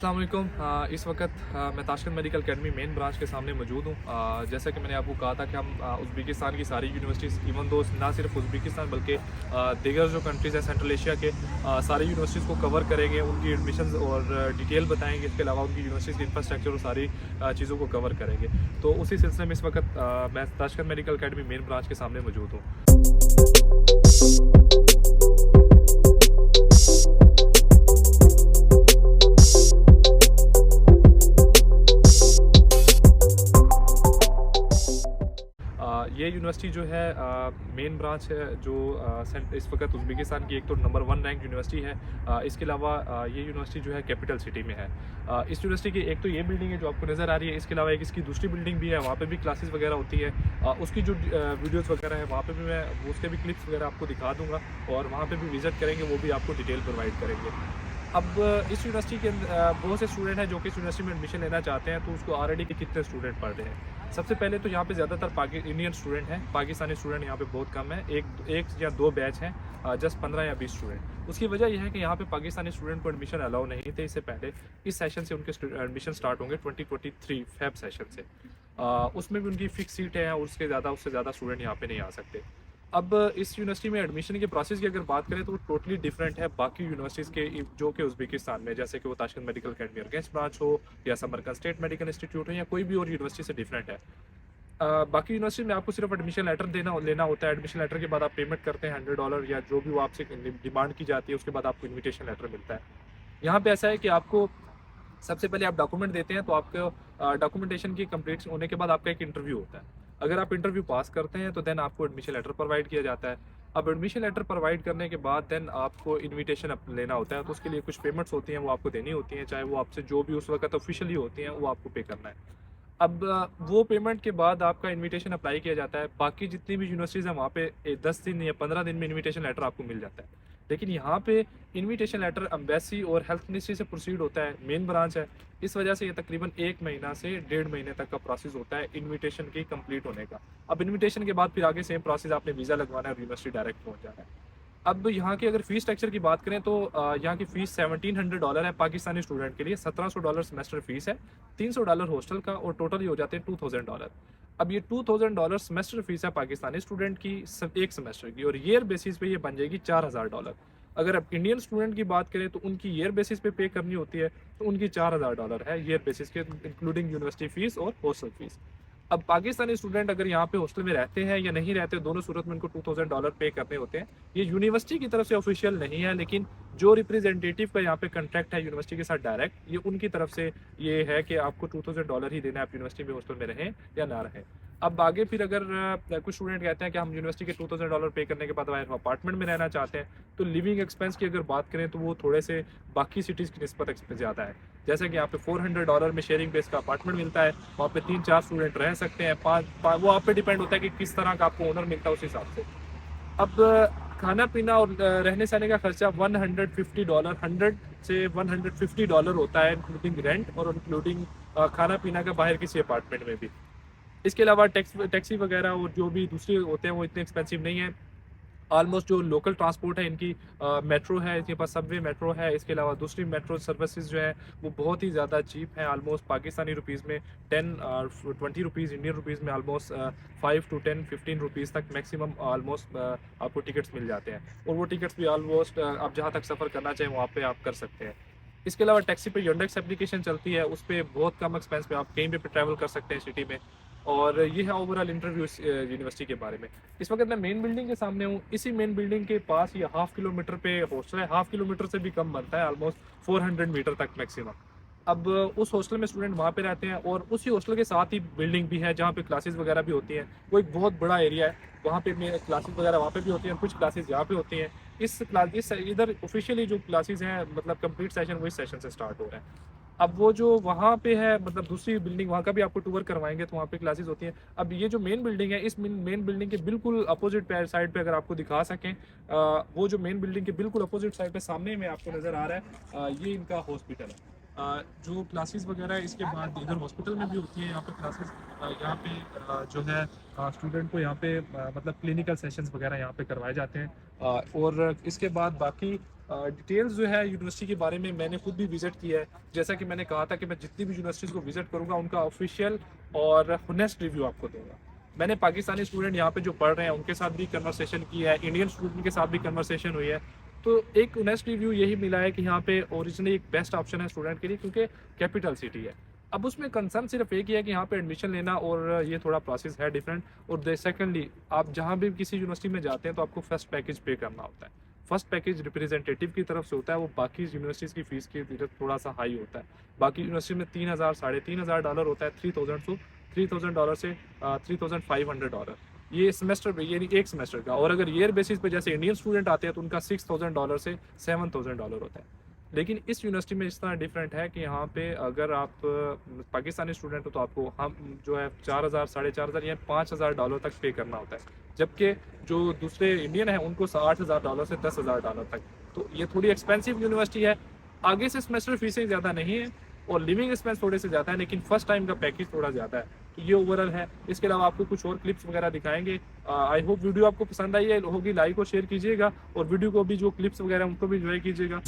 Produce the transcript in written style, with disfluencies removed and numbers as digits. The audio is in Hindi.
अस्सलाम वालेकुम। इस वक्त मैं Tashkent medical academy main branch के सामने मौजूद हूँ। जैसा कि मैंने आपको कहा था कि हम उज़्बेकिस्तान की सारी यूनिवर्सिटीज़ इवन दो ना सिर्फ उज़्बेकिस्तान बल्कि दीगर जो कंट्रीज़ हैं सेंट्रल एशिया के सारी यूनिवर्सिटीज़ को कवर करेंगे, उनकी एडमिशन्स और डिटेल बताएंगे। इसके अलावा उनकी यूनिवर्सिटीज़ के इंफ्रास्ट्रक्चर और सारी चीज़ों को कवर करेंगे। तो उसी सिलसिले में इस वक्त मैं Tashkent medical academy main branch के सामने मौजूद हूँ। ये यूनिवर्सिटी जो है मेन ब्रांच है जो इस वक्त उज़्बेकिस्तान की एक तो नंबर 1 रैंक यूनिवर्सिटी है। इसके अलावा ये यूनिवर्सिटी जो है कैपिटल सिटी में है। इस यूनिवर्सिटी की एक तो ये बिल्डिंग है जो आपको नज़र आ रही है, इसके अलावा एक इसकी दूसरी बिल्डिंग भी है, वहाँ पे भी क्लासेस वगैरह होती है। उसकी जो वीडियोज़ वगैरह है वहाँ पे भी मैं उसके भी क्लिप्स वगैरह आपको दिखा दूँगा और वहाँ पे भी विज़िट करेंगे, वो भी आपको डिटेल प्रोवाइड करेंगे। अब इस यूनिवर्सिटी के बहुत से स्टूडेंट हैं जो कि इस यूनिवर्सिटी में एडमिशन लेना चाहते हैं, तो उसको ऑलरेडी कितने स्टूडेंट पढ़ रहे हैं। सबसे पहले तो यहाँ पे ज़्यादातर इंडियन स्टूडेंट हैं, पाकिस्तानी स्टूडेंट यहाँ पे बहुत कम है। एक या दो बैच हैं, जस्ट 15 या 20 स्टूडेंट। उसकी वजह यह है कि यहाँ पे पाकिस्तानी स्टूडेंट को एडमिशन अलाउ नहीं थे इससे पहले। इस सेशन से उनके एडमिशन स्टार्ट होंगे 2023 फेब सेशन से। उसमें भी उनकी फिक्स सीट है और उससे ज़्यादा स्टूडेंट यहाँ पे नहीं आ सकते। अब इस यूनिवर्सिटी में एडमिशन के प्रोसेस की अगर बात करें तो वो टोटली डिफरेंट है बाकी यूनिवर्सिटीज़ के जो कि उज़्बेकिस्तान में, जैसे कि वो ताशकंद मेडिकल एकेडमी अरगेंच ब्रांच हो या समरकंद स्टेट मेडिकल इंस्टीट्यूट हो या कोई भी और यूनिवर्सिटी से डिफरेंट है। बाकी यूनिवर्सिटी में आपको सिर्फ एडमिशन लेटर लेना होता है। एडमिशन लेटर के बाद आप पेमेंट करते हैं $100 या जो भी वो आपसे डिमांड की जाती है, उसके बाद आपको इन्विटेशन लेटर मिलता है। यहाँ पे ऐसा है कि आपको सबसे पहले आप डॉक्यूमेंट देते हैं, तो आपको डॉक्यूमेंटेशन की कंप्लीट होने के बाद आपका एक इंटरव्यू होता है। अगर आप इंटरव्यू पास करते हैं तो देन आपको एडमिशन लेटर प्रोवाइड किया जाता है। अब एडमिशन लेटर प्रोवाइड करने के बाद देन आपको इनविटेशन लेना होता है, तो उसके लिए कुछ पेमेंट्स होती हैं, वो आपको देनी होती हैं, चाहे वो आपसे जो भी उस वक्त ऑफिशियली होती हैं वो आपको पे करना है। अब वो पेमेंट के बाद आपका इनविटेशन अप्लाई किया जाता है। बाकी जितनी भी यूनिवर्सिटीज़ हैं वहाँ पे 10 दिन या 15 दिन में इनविटेशन लेटर आपको मिल जाता है। लेकिन यहाँ पे इनविटेशन लेटर एम्बेसी और हेल्थ मिनिस्ट्री से प्रोसीड होता है, मेन ब्रांच है। इस वजह से ये तकरीबन 1 महीना से 1.5 महीने तक का प्रोसेस होता है इनविटेशन की कंप्लीट होने का। अब इनविटेशन के बाद फिर आगे सेम प्रोसेस, आपने वीज़ा लगवाना है और यूनिवर्सिटी डायरेक्ट पहुँच जाना है। अब यहाँ की अगर फ़ीस स्ट्रक्चर की बात करें तो यहाँ की फ़ीस $1700 है पाकिस्तानी स्टूडेंट के लिए, $1700 सेमेस्टर फ़ीस है, $300 हॉस्टल का और टोटल ही हो जाते हैं $2000। अब ये $2000 सेमेस्टर फ़ीस है पाकिस्तानी स्टूडेंट की एक सेमेस्टर की, और ईयर बेसिस पे ये बन जाएगी $4000। अगर आप इंडियन स्टूडेंट की बात करें तो उनकी ईयर बेसिस पे करनी होती है, तो उनकी $4000 है ईयर बेसिस के, इंक्लूडिंग यूनिवर्सिटी फ़ीस और हॉस्टल फ़ीस। अब पाकिस्तानी स्टूडेंट अगर यहाँ पे हॉस्टल में रहते हैं या नहीं रहते, दोनों सूरत में उनको $2000 पे करने होते हैं। ये यूनिवर्सिटी की तरफ से ऑफिशियल नहीं है, लेकिन जो रिप्रेजेंटेटिव का यहाँ पे कॉन्ट्रैक्ट है यूनिवर्सिटी के साथ डायरेक्ट, ये उनकी तरफ से ये है कि आपको $2000 ही देना है, आप यूनिवर्सिटी में हॉस्टल में रहें या ना रहें। अब आगे फिर अगर कुछ स्टूडेंट कहते हैं कि हम यूनिवर्सिटी के $2000 पे करने के बाद हमारे अपार्टमेंट में रहना चाहते हैं, तो लिविंग एक्सपेंस की अगर बात करें तो वो थोड़े से बाकी सिटीज़ की निस्बत ज़्यादा है। जैसे कि यहाँ पे $400 में शेयरिंग बेस का अपार्टमेंट मिलता है, वहाँ पे 3-4 स्टूडेंट रह सकते हैं। वो आप पे डिपेंड होता है कि किस तरह का आपको ओनर मिलता है उस हिसाब से। अब खाना पीना और रहने सहने का खर्चा $150, 100 से $150 होता है, इंक्लूडिंग रेंट और इंक्लूडिंग खाना पीना का बाहर किसी अपार्टमेंट में भी। इसके अलावा टैक्सी वगैरह और जो भी दूसरे होते हैं वो इतने एक्सपेंसिव नहीं है। ऑलमोस्ट जो लोकल ट्रांसपोर्ट है इनकी मेट्रो है, इनके पास सबवे मेट्रो है। इसके अलावा दूसरी मेट्रो सर्विसेज जो है वो बहुत ही ज़्यादा चीप है, ऑलमोस्ट पाकिस्तानी रुपीज़ में 20 रुपीज़, इंडियन रुपीज़ में ऑलमोस्ट 5 to 10-15 रुपीज़ तक मैक्सिमम ऑलमोस्ट आपको टिकट्स मिल जाते हैं। और वो टिकट्स भी ऑलमोस्ट आप जहाँ तक सफ़र करना चाहें वहाँ पे आप कर सकते हैं। इसके अलावा टैक्सी पे योंडेक्स एप्लीकेशन चलती है, उस पर बहुत कम एक्सपेंस पे आप कहीं भी ट्रैवल कर सकते हैं सिटी में। और ये है ओवरऑल इंटरव्यू इस यूनिवर्सिटी के बारे में। इस वक्त मैं मेन बिल्डिंग के सामने हूँ। इसी मेन बिल्डिंग के पास ये 1/2 किलोमीटर पे हॉस्टल है, 1/2 किलोमीटर से भी कम बनता है, ऑलमोस्ट 400 मीटर तक मैक्सिमम। अब उस हॉस्टल में स्टूडेंट वहाँ पे रहते हैं और उसी हॉस्टल के साथ ही बिल्डिंग भी है जहाँ पे क्लासेस वगैरह भी होती हैं। वो एक बहुत बड़ा एरिया है, वहाँ पे क्लासेस वगैरह वहाँ पे भी होती हैं, कुछ क्लासेस यहाँ पे होती हैं। इस इधर ऑफिशियली जो क्लासेस हैं, मतलब कंप्लीट सेशन वही सेशन से स्टार्ट हो रहा है। अब वो जो वहाँ पे है, मतलब दूसरी बिल्डिंग, वहाँ का भी आपको टूर करवाएंगे, तो वहाँ पे क्लासेस होती हैं। अब ये जो मेन बिल्डिंग है, इस मेन बिल्डिंग के बिल्कुल अपोजिट साइड पे अगर आपको दिखा सकें, वो जो मेन बिल्डिंग के बिल्कुल अपोजिट साइड पे सामने में आपको नज़र आ रहा है, ये इनका हॉस्पिटल है। जो क्लासेस वगैरह है इसके बाद इधर हॉस्पिटल में भी होती है यहाँ पे क्लासेस। यहाँ पे जो है स्टूडेंट को यहाँ पे मतलब क्लिनिकल सेशंस वगैरह यहाँ पे करवाए जाते हैं। और इसके बाद बाकी डिटेल्स जो है यूनिवर्सिटी के बारे में मैंने खुद भी विज़िट किया है। जैसा कि मैंने कहा था कि मैं जितनी भी यूनिवर्सिटीज़ को विज़िट करूँगा उनका ऑफिशियल और होनेस्ट रिव्यू आपको दूंगा। मैंने पाकिस्तानी स्टूडेंट यहाँ पे जो पढ़ रहे हैं उनके साथ भी कन्वर्सेशन की है, इंडियन स्टूडेंट के साथ भी कन्वर्सेशन हुई है। तो एक ऑनेस्ट रिव्यू यही मिला है कि यहाँ पे ओरिजिनली एक बेस्ट ऑप्शन है स्टूडेंट के लिए, क्योंकि कैपिटल सिटी है। अब उसमें कंसर्न सिर्फ एक ही है कि यहाँ पे एडमिशन लेना और ये थोड़ा प्रोसेस है डिफरेंट। और सेकेंडली, आप जहाँ भी किसी यूनिवर्सिटी में जाते हैं तो आपको फर्स्ट पैकेज पे करना होता है। फर्स्ट पैकेज रिप्रेजेंटेटिव की तरफ से होता है, वो बाकी यूनिवर्सिटीज़ की फीस की तरफ थोड़ा सा हाई होता है। बाकी यूनिवर्सिटी में $3,000 $3,500 होता है, $3,000 से $3,500 ये सेमेस्टर पे, ये एक सेमेस्टर का। और अगर ईयर बेसिस पे जैसे इंडियन स्टूडेंट आते हैं तो उनका $6,000 से $7,000 होता है। लेकिन इस यूनिवर्सिटी में इस तरह डिफरेंट है कि यहाँ पे अगर आप पाकिस्तानी स्टूडेंट हो तो आपको हम जो है 4,000 $4,500 या $5,000 तक पे करना होता है, जबकि जो दूसरे इंडियन है उनको $8,000 से $10,000 तक। तो ये थोड़ी एक्सपेंसिव यूनिवर्सिटी है। आगे से सेमेस्टर फीसें ज़्यादा नहीं है और लिविंग एक्सपेंस थोड़े से ज़्यादा है, लेकिन फर्स्ट टाइम का पैकेज थोड़ा ज़्यादा है। तो ये ओवरऑल है। इसके अलावा आपको कुछ और क्लिप्स वगैरह दिखाएंगे। आई होप वीडियो आपको पसंद आई है होगी, लाइक और शेयर कीजिएगा और वीडियो को भी जो क्लिप्स वगैरह उनको भी एंजॉय कीजिएगा।